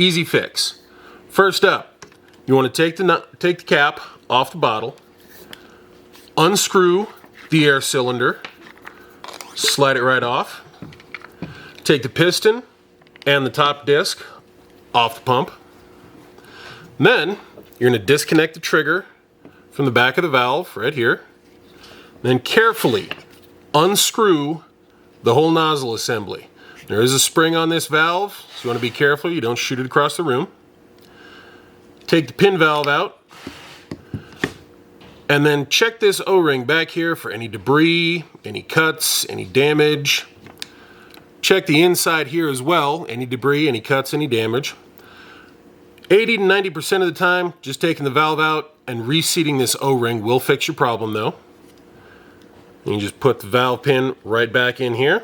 Easy fix. First up, you want to take the cap off the bottle, unscrew the air cylinder, slide it right off, take the piston and the top disc off the pump. Then you're going to disconnect the trigger from the back of the valve right here. Then carefully unscrew the whole nozzle assembly. There is a spring on this valve, so you want to be careful you don't shoot it across the room. Take the pin valve out, and then check this O-ring back here for any debris, any cuts, any damage. Check the inside here as well, any debris, any cuts, any damage. 80 to 90% of the time, just taking the valve out and reseating this O-ring will fix your problem though. And you just put the valve pin right back in here.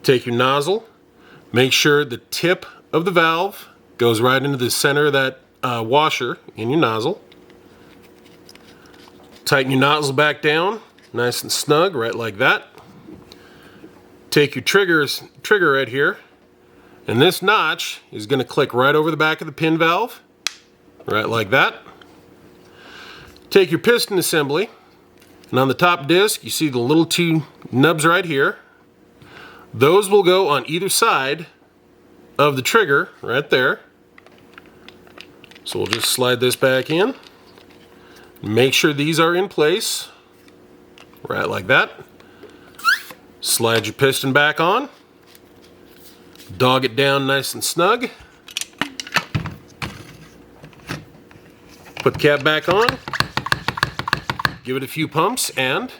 Take your nozzle, make sure the tip of the valve goes right into the center of that washer in your nozzle. Tighten your nozzle back down, nice and snug, right like that. Take your trigger right here, and this notch is going to click right over the back of the pin valve, right like that. Take your piston assembly, and on the top disc you see the little two nubs right here. Those will go on either side of the trigger right there. So we'll just slide this back in. Make sure these are in place, right like that. Slide your piston back on. Dog it down nice and snug. Put the cap back on. Give it a few pumps and